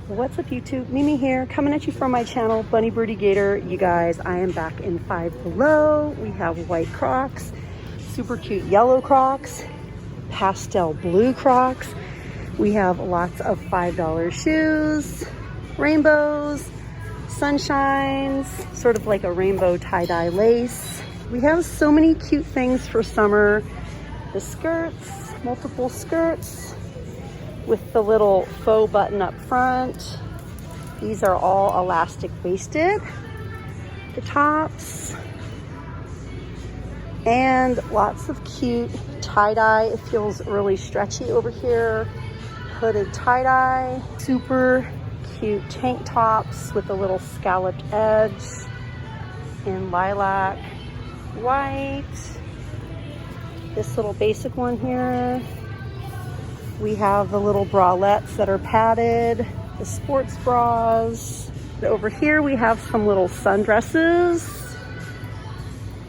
What's up YouTube? Mimi here, coming at you from my channel, Bunny Birdy Gator. You guys, I am back in Five Below. We have white Crocs, super cute yellow Crocs, pastel blue Crocs. We have lots of $5 shoes, rainbows, sunshines, sort of like a rainbow tie-dye lace. We have so many cute things for summer. The skirts, multiple skirts, with the little faux button up front. These are all elastic waisted. The tops. And lots of cute tie-dye. It feels really stretchy over here. Hooded tie-dye. Super cute tank tops with a little scalloped edge in lilac, white. This little basic one here. We have the little bralettes that are padded, the sports bras. Over here we have some little sundresses,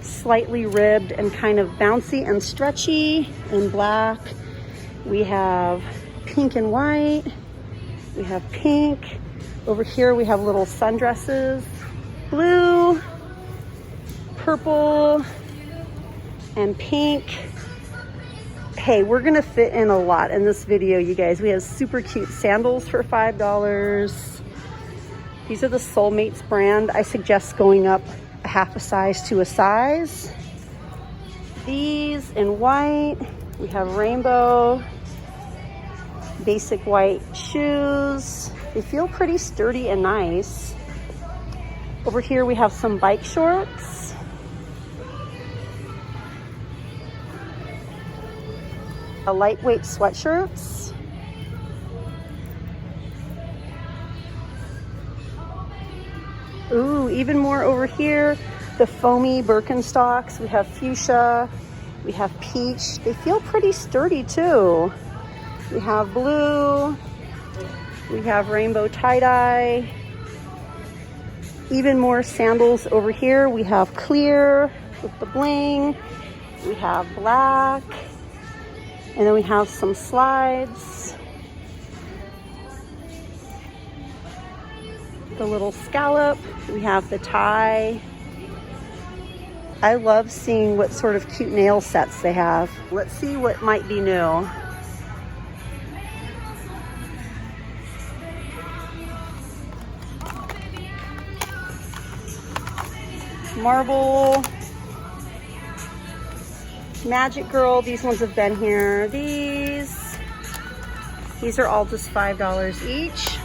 slightly ribbed and kind of bouncy and stretchy in black. We have pink and white. We have pink. Over here we have little sundresses, blue, purple, and pink. Hey, we're gonna fit in a lot in this video, you guys. We have super cute sandals for $5. These are the Soulmates brand. I suggest going up a half a size to a size. These in white. We have rainbow, basic white shoes. They feel pretty sturdy and nice. Over here we have some bike shorts. Lightweight sweatshirts. Ooh, even more over here. The foamy Birkenstocks. We have fuchsia. We have peach. They feel pretty sturdy too. We have blue. We have rainbow tie-dye. Even more sandals over here. We have clear with the bling. We have black. And then we have some slides. The little scallop. We have the tie. I love seeing what sort of cute nail sets they have. Let's see what might be new. Marble. Magic Girl, these ones have been here. These are all just $5 each.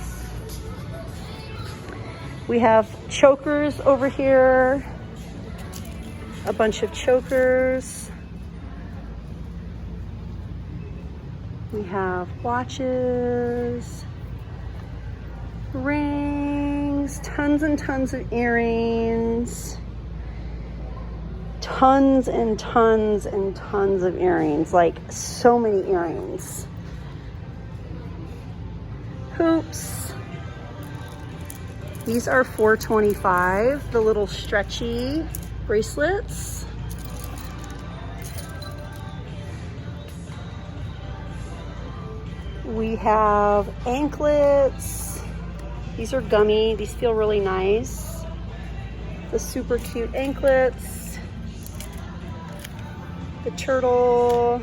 We have chokers over here. A bunch of chokers. We have watches, rings, tons and tons of earrings. Tons and tons and tons of earrings, like so many earrings. Hoops. These are $4.25, the little stretchy bracelets. We have anklets. These are gummy. These feel really nice. The super cute anklets. The turtle,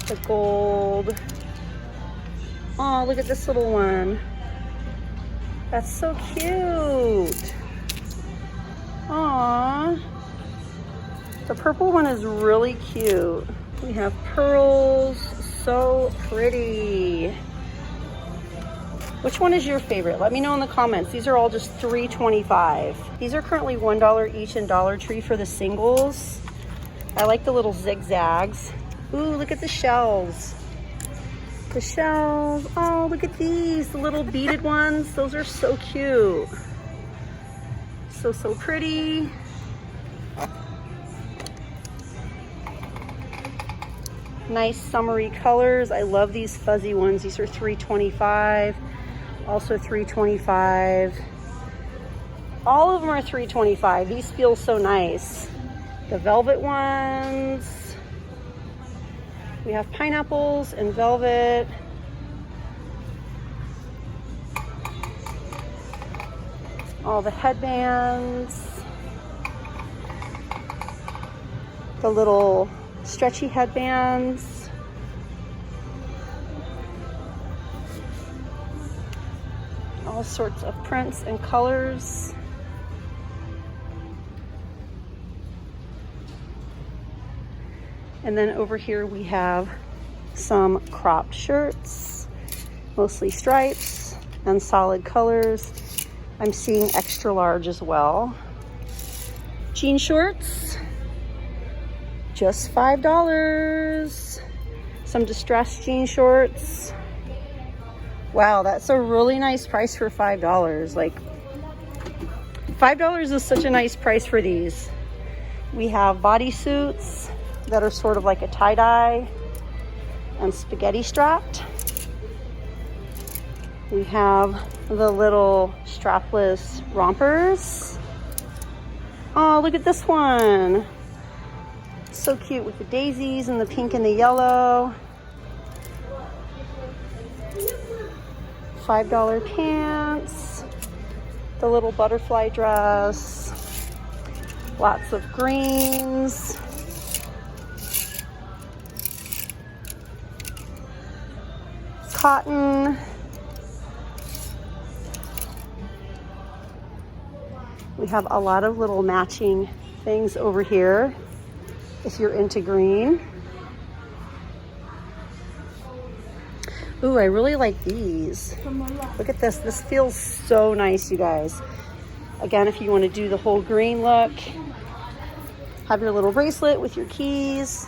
the gold. Oh, look at this little one. That's so cute. Aw. The purple one is really cute. We have pearls, so pretty. Which one is your favorite? Let me know in the comments. These are all just $3.25. These are currently $1 each in Dollar Tree for the singles. I like the little zigzags. Ooh, look at the shells. The shells. Oh, look at these, the little beaded ones. Those are so cute. So pretty. Nice summery colors. I love these fuzzy ones. These are $3.25. Also $3.25. All of them are $3.25. These feel so nice. The velvet ones. We have pineapples and velvet. all the headbands, the little stretchy headbands, all sorts of prints and colors. And then over here we have some cropped shirts, mostly stripes and solid colors. I'm seeing extra large as well. Jean shorts, just $5. Some distressed jean shorts. Wow, that's a really nice price for $5. Like, $5 is such a nice price for these. We have bodysuits that are sort of like a tie-dye and spaghetti strapped. We have the little strapless rompers. Oh, look at this one. So cute with the daisies and the pink and the yellow. $5 pants. The little butterfly dress. Lots of greens. Cotton. We have a lot of little matching things over here if you're into green. Ooh, I really like these. Look at this. This feels so nice, you guys. Again, if you want to do the whole green look, have your little bracelet with your keys.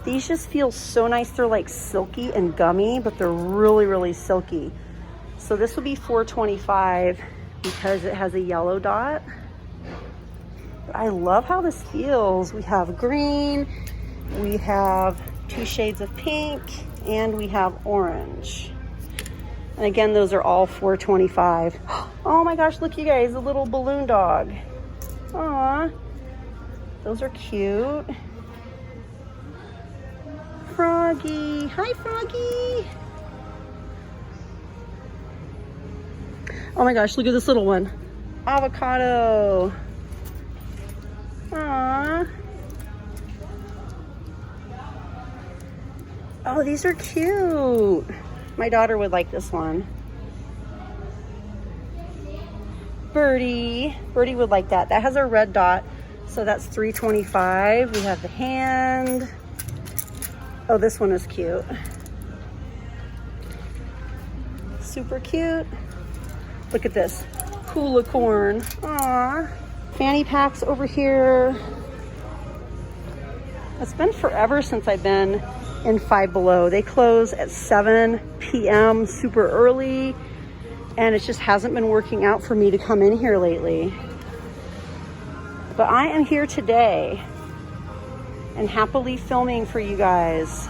These just feel so nice. They're like silky and gummy, but they're really, really silky. So this will be $4.25 because it has a yellow dot. But I love how this feels. We have green, we have 2 shades of pink, and we have orange. And again, those are all $4.25. Oh my gosh, look you guys, a little balloon dog. Aw, those are cute. Froggy. Hi, Froggy. Oh my gosh, look at this little one. Avocado. Aww. Oh, these are cute. My daughter would like this one. Birdy. Birdy would like that. That has a red dot, so that's $3.25. We have the hand. Oh, this one is cute. Super cute. Look at this. Hula corn. Aww. Fanny packs over here. It's been forever since I've been in Five Below. They close at 7 p.m. super early, and it just hasn't been working out for me to come in here lately. But I am here today and happily filming for you guys.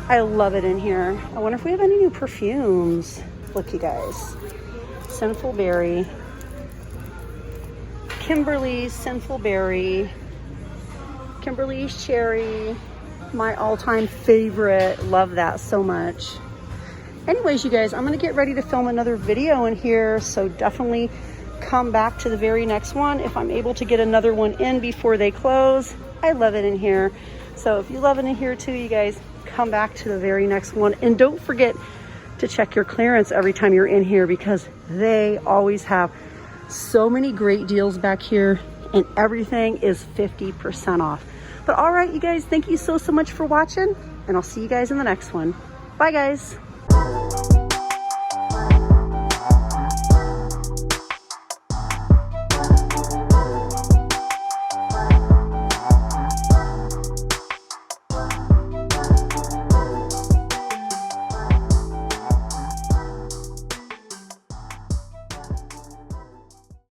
I love it in here. I wonder if we have any new perfumes. Look, you guys. Sinful Berry. Kimberly's Sinful Berry. Kimberly's Cherry. My all-time favorite. Love that so much. Anyways, you guys, I'm gonna get ready to film another video in here, so definitely come back to the very next one if I'm able to get another one in before they close. I love it in here. So if you love it in here too, you guys, come back to the very next one. And don't forget to check your clearance every time you're in here, because they always have so many great deals back here, and everything is 50% off. But all right, you guys, thank you so much for watching, and I'll see you guys in the next one. Bye, guys.